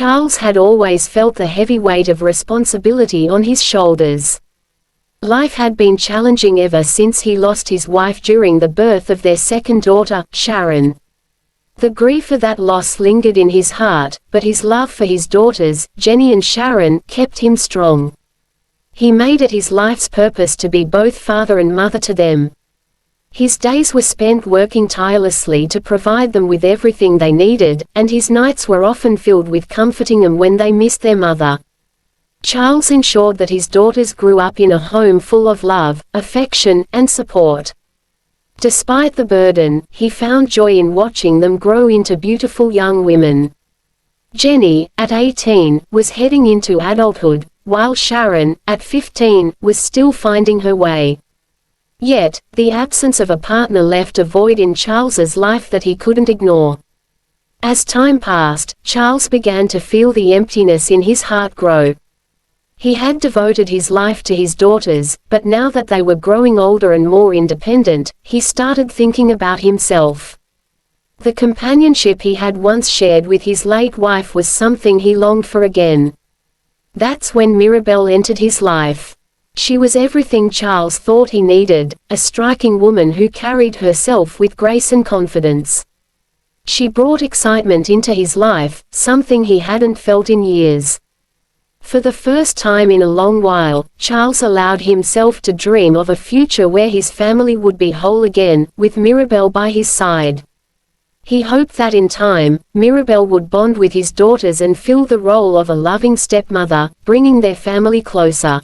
Charles had always felt the heavy weight of responsibility on his shoulders. Life had been challenging ever since he lost his wife during the birth of their second daughter, Sharon. The grief of that loss lingered in his heart, but his love for his daughters, Jenny and Sharon, kept him strong. He made it his life's purpose to be both father and mother to them. His days were spent working tirelessly to provide them with everything they needed, and his nights were often filled with comforting them when they missed their mother. Charles ensured that his daughters grew up in a home full of love, affection, and support. Despite the burden, he found joy in watching them grow into beautiful young women. Jenny, at 18, was heading into adulthood, while Sharon, at 15, was still finding her way. Yet, the absence of a partner left a void in Charles's life that he couldn't ignore. As time passed, Charles began to feel the emptiness in his heart grow. He had devoted his life to his daughters, but now that they were growing older and more independent, he started thinking about himself. The companionship he had once shared with his late wife was something he longed for again. That's when Mirabel entered his life. She was everything Charles thought he needed, a striking woman who carried herself with grace and confidence. She brought excitement into his life, something he hadn't felt in years. For the first time in a long while, Charles allowed himself to dream of a future where his family would be whole again, with Mirabel by his side. He hoped that in time, Mirabel would bond with his daughters and fill the role of a loving stepmother, bringing their family closer.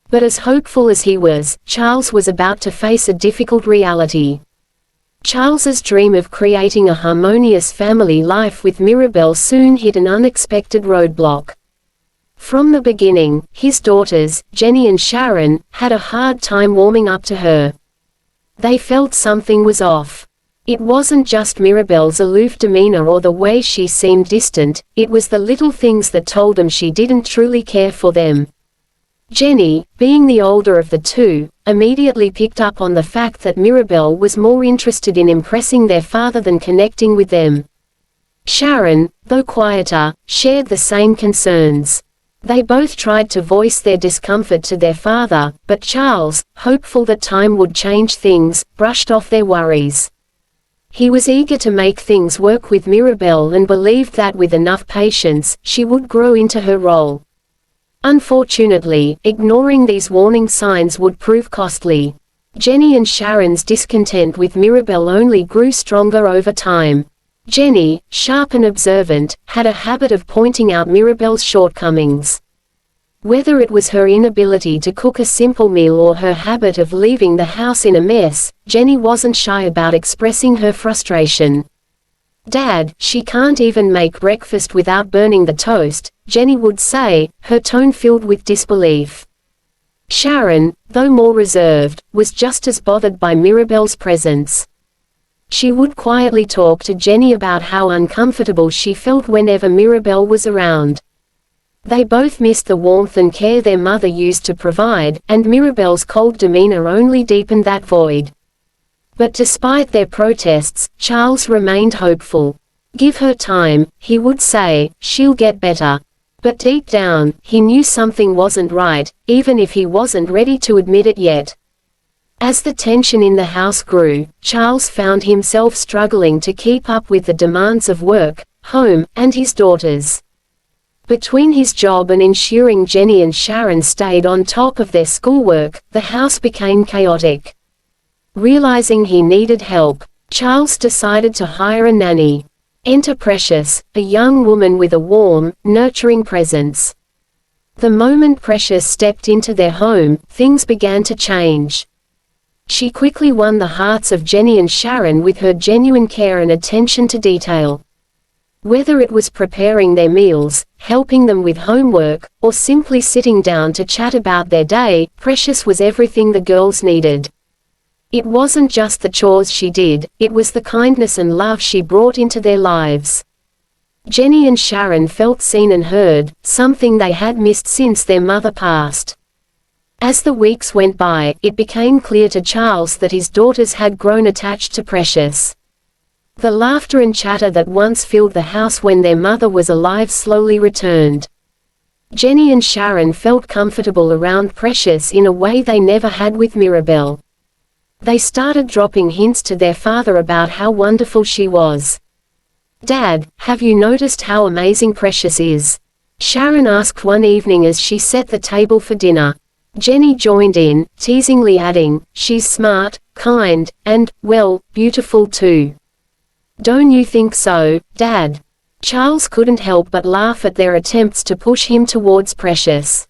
But as hopeful as he was, Charles was about to face a difficult reality. Charles's dream of creating a harmonious family life with Mirabel soon hit an unexpected roadblock. From the beginning, his daughters, Jenny and Sharon, had a hard time warming up to her. They felt something was off. It wasn't just Mirabel's aloof demeanor or the way she seemed distant, it was the little things that told them she didn't truly care for them. Jenny, being the older of the two, immediately picked up on the fact that Mirabel was more interested in impressing their father than connecting with them. Sharon, though quieter, shared the same concerns. They both tried to voice their discomfort to their father, but Charles, hopeful that time would change things, brushed off their worries. He was eager to make things work with Mirabel and believed that with enough patience, she would grow into her role. Unfortunately, ignoring these warning signs would prove costly. Jenny and Sharon's discontent with Mirabel only grew stronger over time. Jenny, sharp and observant, had a habit of pointing out Mirabel's shortcomings. Whether it was her inability to cook a simple meal or her habit of leaving the house in a mess, Jenny wasn't shy about expressing her frustration. "Dad, she can't even make breakfast without burning the toast," Jenny would say, her tone filled with disbelief. Sharon, though more reserved, was just as bothered by Mirabel's presence. She would quietly talk to Jenny about how uncomfortable she felt whenever Mirabel was around. They both missed the warmth and care their mother used to provide, and Mirabel's cold demeanor only deepened that void. But despite their protests, Charles remained hopeful. "Give her time," he would say, "she'll get better." But deep down, he knew something wasn't right, even if he wasn't ready to admit it yet. As the tension in the house grew, Charles found himself struggling to keep up with the demands of work, home, and his daughters. Between his job and ensuring Jenny and Sharon stayed on top of their schoolwork, the house became chaotic. Realizing he needed help, Charles decided to hire a nanny. Enter Precious, a young woman with a warm, nurturing presence. The moment Precious stepped into their home, things began to change. She quickly won the hearts of Jenny and Sharon with her genuine care and attention to detail. Whether it was preparing their meals, helping them with homework, or simply sitting down to chat about their day, Precious was everything the girls needed. It wasn't just the chores she did, it was the kindness and love she brought into their lives. Jenny and Sharon felt seen and heard, something they had missed since their mother passed. As the weeks went by, it became clear to Charles that his daughters had grown attached to Precious. The laughter and chatter that once filled the house when their mother was alive slowly returned. Jenny and Sharon felt comfortable around Precious in a way they never had with Mirabel. They started dropping hints to their father about how wonderful she was. "Dad, have you noticed how amazing Precious is?" Sharon asked one evening as she set the table for dinner. Jenny joined in, teasingly adding, "She's smart, kind, and, well, beautiful too." "Don't you think so, Dad?" Charles couldn't help but laugh at their attempts to push him towards Precious.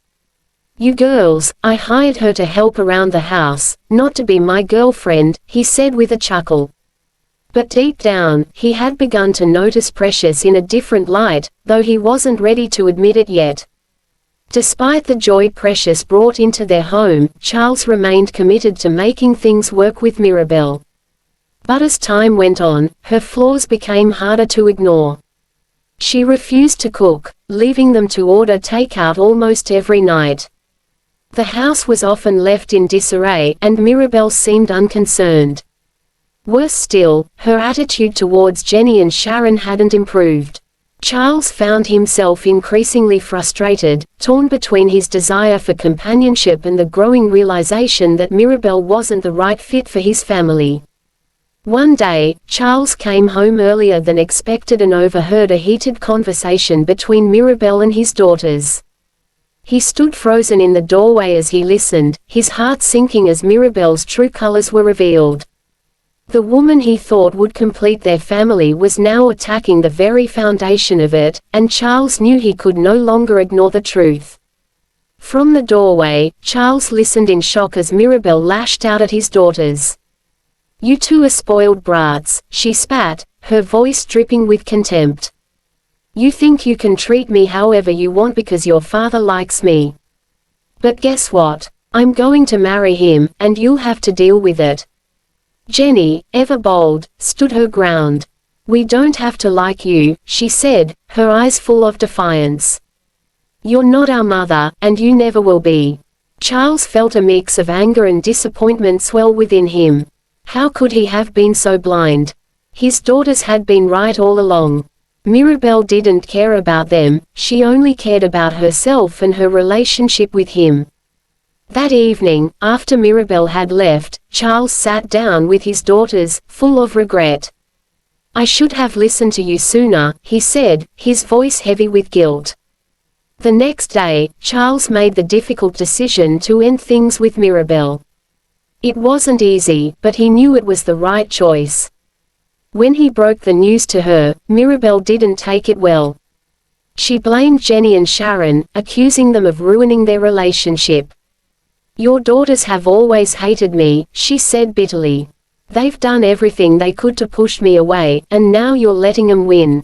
"You girls, I hired her to help around the house, not to be my girlfriend," he said with a chuckle. But deep down, he had begun to notice Precious in a different light, though he wasn't ready to admit it yet. Despite the joy Precious brought into their home, Charles remained committed to making things work with Mirabel. But as time went on, her flaws became harder to ignore. She refused to cook, leaving them to order takeout almost every night. The house was often left in disarray, and Mirabel seemed unconcerned. Worse still, her attitude towards Jenny and Sharon hadn't improved. Charles found himself increasingly frustrated, torn between his desire for companionship and the growing realization that Mirabel wasn't the right fit for his family. One day, Charles came home earlier than expected and overheard a heated conversation between Mirabel and his daughters. He stood frozen in the doorway as he listened, his heart sinking as Mirabel's true colors were revealed. The woman he thought would complete their family was now attacking the very foundation of it, and Charles knew he could no longer ignore the truth. From the doorway, Charles listened in shock as Mirabel lashed out at his daughters. "You two are spoiled brats," she spat, her voice dripping with contempt. "You think you can treat me however you want because your father likes me. But guess what? I'm going to marry him, and you'll have to deal with it." Jenny, ever bold, stood her ground. "We don't have to like you," she said, her eyes full of defiance. "You're not our mother, and you never will be." Charles felt a mix of anger and disappointment swell within him. How could he have been so blind? His daughters had been right all along. Mirabel didn't care about them, she only cared about herself and her relationship with him. That evening, after Mirabel had left, Charles sat down with his daughters, full of regret. "I should have listened to you sooner," he said, his voice heavy with guilt. The next day, Charles made the difficult decision to end things with Mirabel. It wasn't easy, but he knew it was the right choice. When he broke the news to her, Mirabel didn't take it well. She blamed Jenny and Sharon, accusing them of ruining their relationship. "Your daughters have always hated me," she said bitterly. "They've done everything they could to push me away, and now you're letting them win."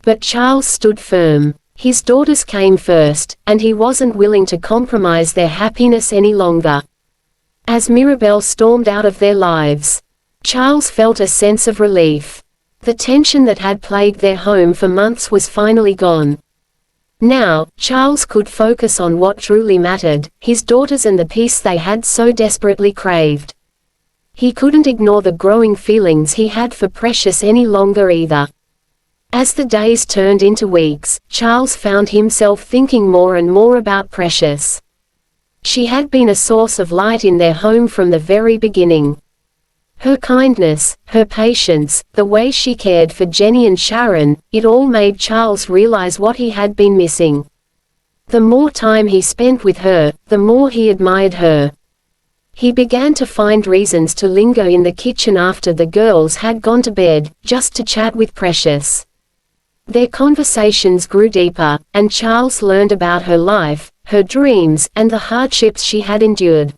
But Charles stood firm. His daughters came first, and he wasn't willing to compromise their happiness any longer. As Mirabel stormed out of their lives, Charles felt a sense of relief. The tension that had plagued their home for months was finally gone. Now, Charles could focus on what truly mattered, his daughters and the peace they had so desperately craved. He couldn't ignore the growing feelings he had for Precious any longer either. As the days turned into weeks, Charles found himself thinking more and more about Precious. She had been a source of light in their home from the very beginning. Her kindness, her patience, the way she cared for Jenny and Sharon, it all made Charles realize what he had been missing. The more time he spent with her, the more he admired her. He began to find reasons to linger in the kitchen after the girls had gone to bed, just to chat with Precious. Their conversations grew deeper, and Charles learned about her life, her dreams, and the hardships she had endured.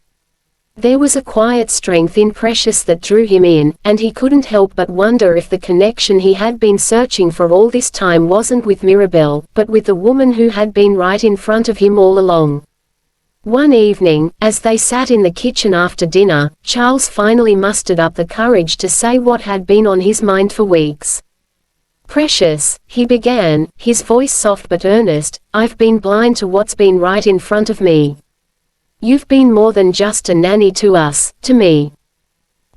There was a quiet strength in Precious that drew him in, and he couldn't help but wonder if the connection he had been searching for all this time wasn't with Mirabel, but with the woman who had been right in front of him all along. One evening, as they sat in the kitchen after dinner, Charles finally mustered up the courage to say what had been on his mind for weeks. "Precious," he began, his voice soft but earnest, "I've been blind to what's been right in front of me. You've been more than just a nanny to us, to me.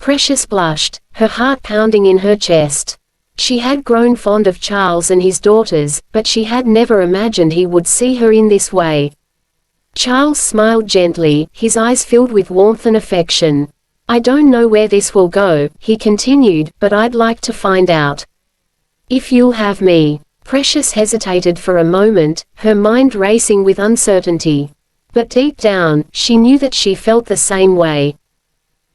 Precious blushed, her heart pounding in her chest. She had grown fond of Charles and his daughters, but she had never imagined he would see her in this way. Charles smiled gently, his eyes filled with warmth and affection. "I don't know where this will go," he continued, "but I'd like to find out. If you'll have me." Precious hesitated for a moment, her mind racing with uncertainty. But deep down, she knew that she felt the same way.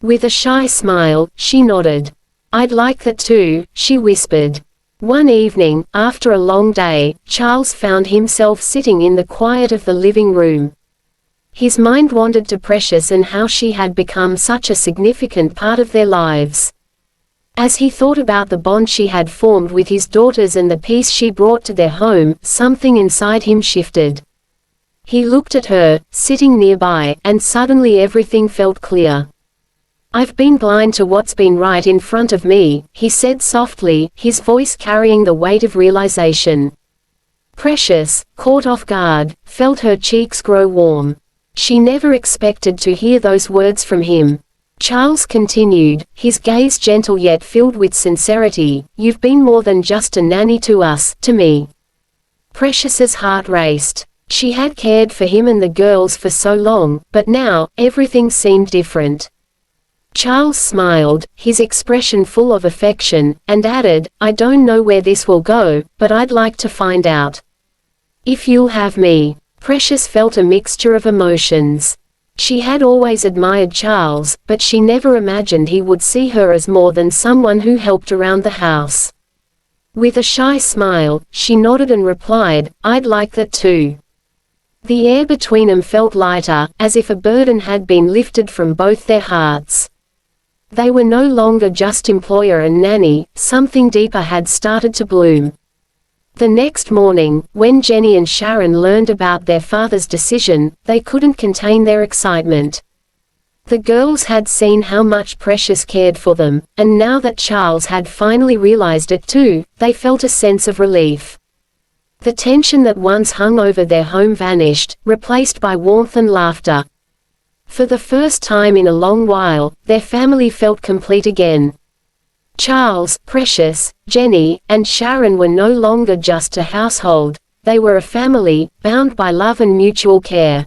With a shy smile, she nodded. "I'd like that too," she whispered. One evening, after a long day, Charles found himself sitting in the quiet of the living room. His mind wandered to Precious and how she had become such a significant part of their lives. As he thought about the bond she had formed with his daughters and the peace she brought to their home, something inside him shifted. He looked at her, sitting nearby, and suddenly everything felt clear. "I've been blind to what's been right in front of me," he said softly, his voice carrying the weight of realization. Precious, caught off guard, felt her cheeks grow warm. She never expected to hear those words from him. Charles continued, his gaze gentle yet filled with sincerity, "You've been more than just a nanny to us, to me." Precious's heart raced. She had cared for him and the girls for so long, but now, everything seemed different. Charles smiled, his expression full of affection, and added, "I don't know where this will go, but I'd like to find out. If you'll have me." Precious felt a mixture of emotions. She had always admired Charles, but she never imagined he would see her as more than someone who helped around the house. With a shy smile, she nodded and replied, "I'd like that too." The air between them felt lighter, as if a burden had been lifted from both their hearts. They were no longer just employer and nanny, something deeper had started to bloom. The next morning, when Jenny and Sharon learned about their father's decision, they couldn't contain their excitement. The girls had seen how much Precious cared for them, and now that Charles had finally realized it too, they felt a sense of relief. The tension that once hung over their home vanished, replaced by warmth and laughter. For the first time in a long while, their family felt complete again. Charles, Precious, Jenny, and Sharon were no longer just a household, they were a family, bound by love and mutual care.